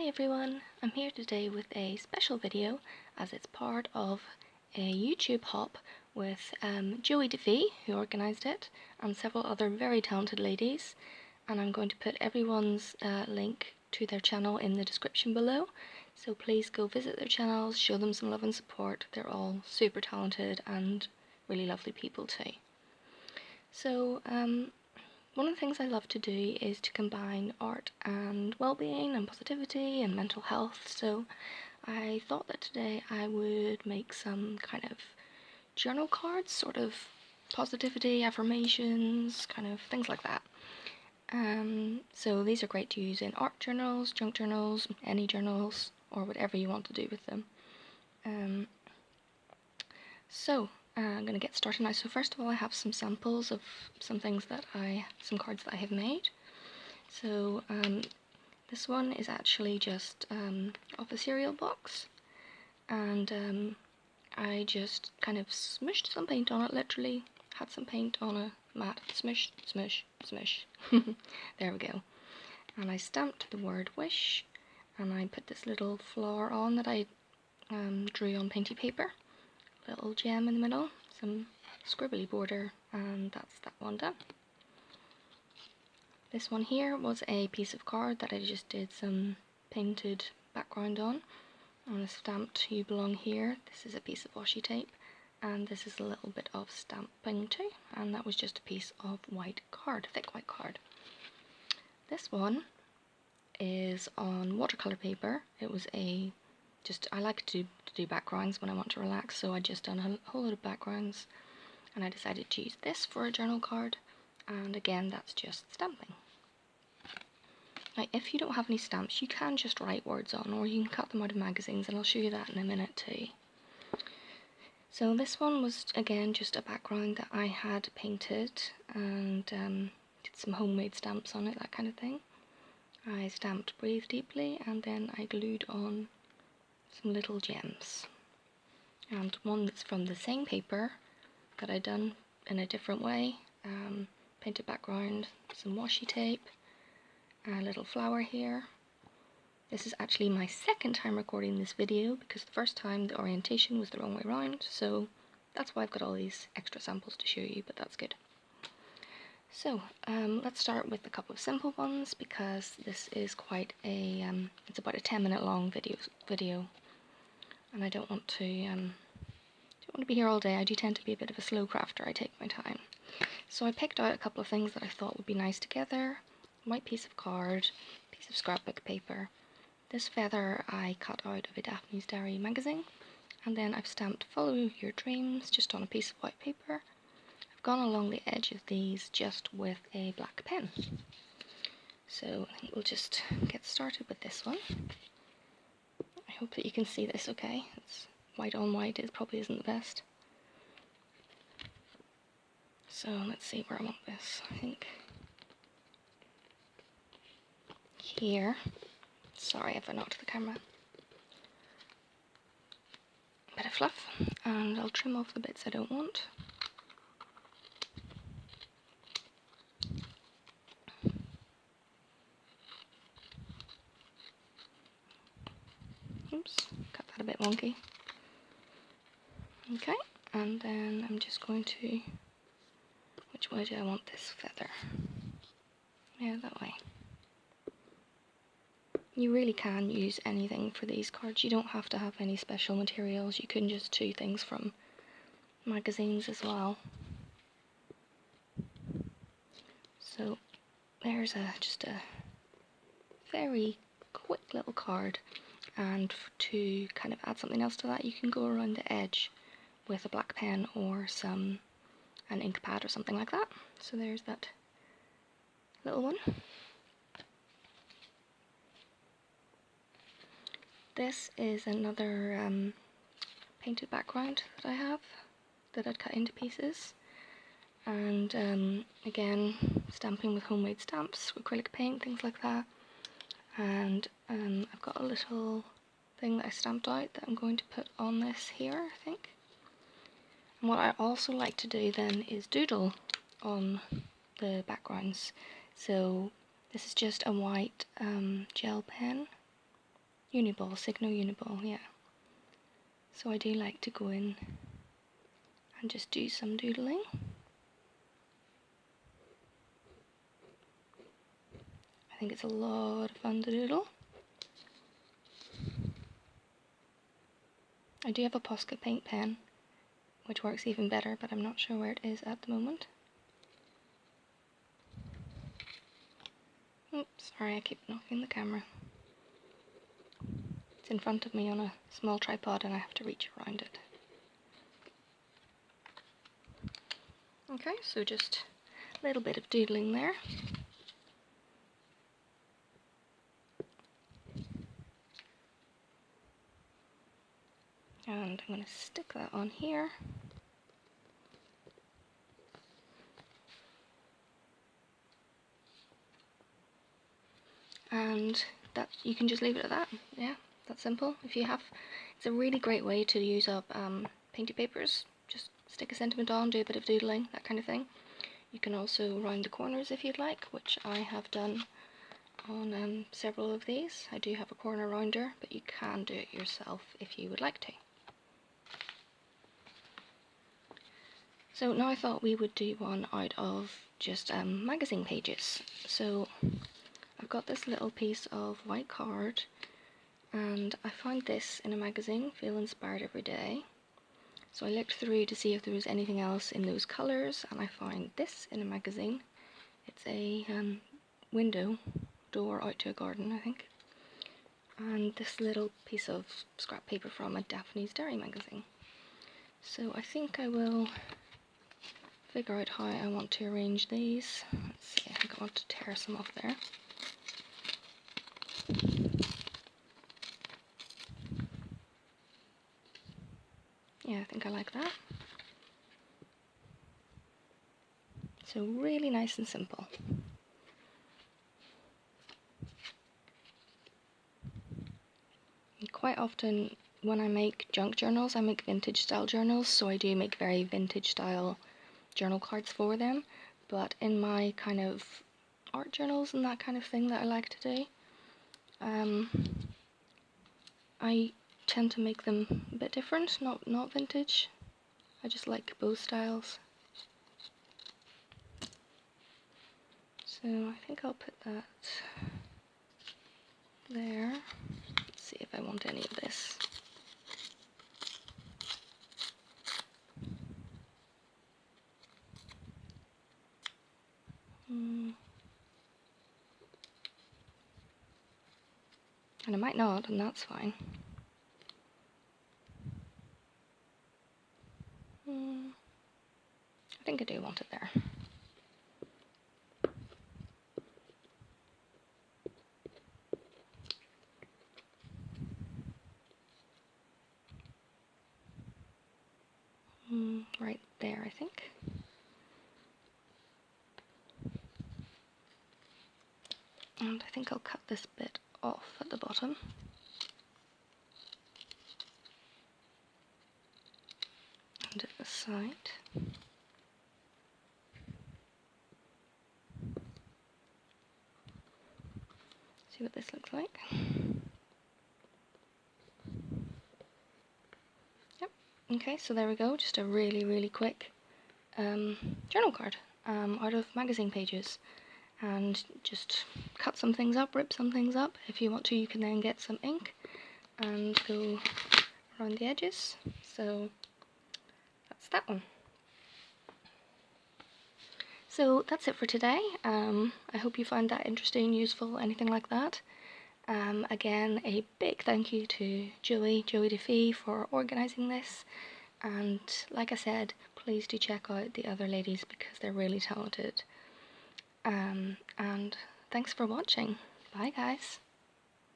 Hi everyone, I'm here today with a special video as it's part of a YouTube hop with Joie de Fi, who organised it, and several other very talented ladies, and I'm going to put everyone's link to their channel in the description below, so please go visit their channels, show them some love and support. They're all super talented and really lovely people too. So one of the things I love to do is to combine art and well-being and positivity and mental health, so I thought that today I would make some kind of journal cards, sort of positivity, affirmations, kind of things like that. So these are great to use in art journals, junk journals, any journals, or whatever you want to do with them. I'm going to get started now. So first of all, I have some samples of some cards that I have made. So this one is actually just off a cereal box, and I just kind of smushed some paint on it, literally had some paint on a mat, smush, smush, smush. There we go. And I stamped the word wish, and I put this little flower on that I drew on painty paper. Little gem in the middle, some scribbly border, and that's that one done. This one here was a piece of card that I just did some painted background on. I stamped "You belong here." This is a piece of washi tape, and this is a little bit of stamping too, and that was just a piece of white card, thick white card. This one is on watercolour paper. It was I like to do backgrounds when I want to relax, so I just done a whole lot of backgrounds, and I decided to use this for a journal card, and again that's just stamping. Now if you don't have any stamps, you can just write words on, or you can cut them out of magazines, and I'll show you that in a minute too. So this one was again just a background that I had painted, and did some homemade stamps on it, that kind of thing. I stamped "Breathe Deeply," and then I glued on some little gems, and one that's from the same paper that I done in a different way, painted background, some washi tape, a little flower here. This is actually my second time recording this video because the first time the orientation was the wrong way around, so that's why I've got all these extra samples to show you, but that's good. So let's start with a couple of simple ones because this is quite a it's about a 10-minute long video, and I don't want to be here all day. I do tend to be a bit of a slow crafter. I take my time. So I picked out a couple of things that I thought would be nice together. White piece of card, piece of scrapbook paper. This feather I cut out of a Daphne's Diary magazine, and then I've stamped "Follow Your Dreams" just on a piece of white paper. I've gone along the edge of these just with a black pen. So I think we'll just get started with this one. I hope that you can see this okay. It's white on white, it probably isn't the best. So let's see where I want this. I think here. Sorry if I knocked the camera. A bit of fluff, and I'll trim off the bits I don't want. Oops, cut that a bit wonky. Okay, and then I'm just going to, which way do I want this feather? Yeah, that way. You really can use anything for these cards. You don't have to have any special materials. You can just do things from magazines as well. So there's just a very quick little card, and to kind of add something else to that, you can go around the edge with a black pen or an ink pad or something like that. So there's that little one. This is another painted background that I have that I'd cut into pieces, and again stamping with homemade stamps, acrylic paint, things like that. And I've got a little thing that I stamped out that I'm going to put on this here, I think. And what I also like to do then is doodle on the backgrounds. So this is just a white gel pen, Uniball, Signo Uniball, yeah. So I do like to go in and just do some doodling. I think it's a lot of fun to doodle. I do have a Posca paint pen, which works even better, but I'm not sure where it is at the moment. Oops, sorry, I keep knocking the camera. It's in front of me on a small tripod and I have to reach around it. Okay, so just a little bit of doodling there. And I'm going to stick that on here. And that you can just leave it at that. Yeah, that's simple. If you have, it's a really great way to use up painted papers. Just stick a sentiment on, do a bit of doodling, that kind of thing. You can also round the corners if you'd like, which I have done on several of these. I do have a corner rounder, but you can do it yourself if you would like to. So now I thought we would do one out of just magazine pages. So I've got this little piece of white card, and I found this in a magazine, Feel Inspired Every Day. So I looked through to see if there was anything else in those colours, and I found this in a magazine. It's a window door out to a garden, I think. And this little piece of scrap paper from a Daphne's Dairy magazine. So I think I will figure out how I want to arrange these. Let's see, I think I want to tear some off there. Yeah, I think I like that. So really nice and simple. And quite often when I make junk journals, I make vintage style journals, so I do make very vintage style journal cards for them. But in my kind of art journals and that kind of thing that I like to do, I tend to make them a bit different, not vintage. I just like both styles. So I think I'll put that there. Let's see if I want any of this. And I might not, and that's fine. I think I do want it there. Right there, I think. And I think I'll cut this bit off at the bottom. And at the side. See what this looks like. Yep. Okay, so there we go. Just a really quick journal card out of magazine pages. And just cut some things up, rip some things up. If you want to, you can then get some ink and go around the edges. So that's that one. So that's it for today. I hope you find that interesting, useful, anything like that. Again, a big thank you to Joie de Fi for organising this. And like I said, please do check out the other ladies because they're really talented. And thanks for watching. Bye guys.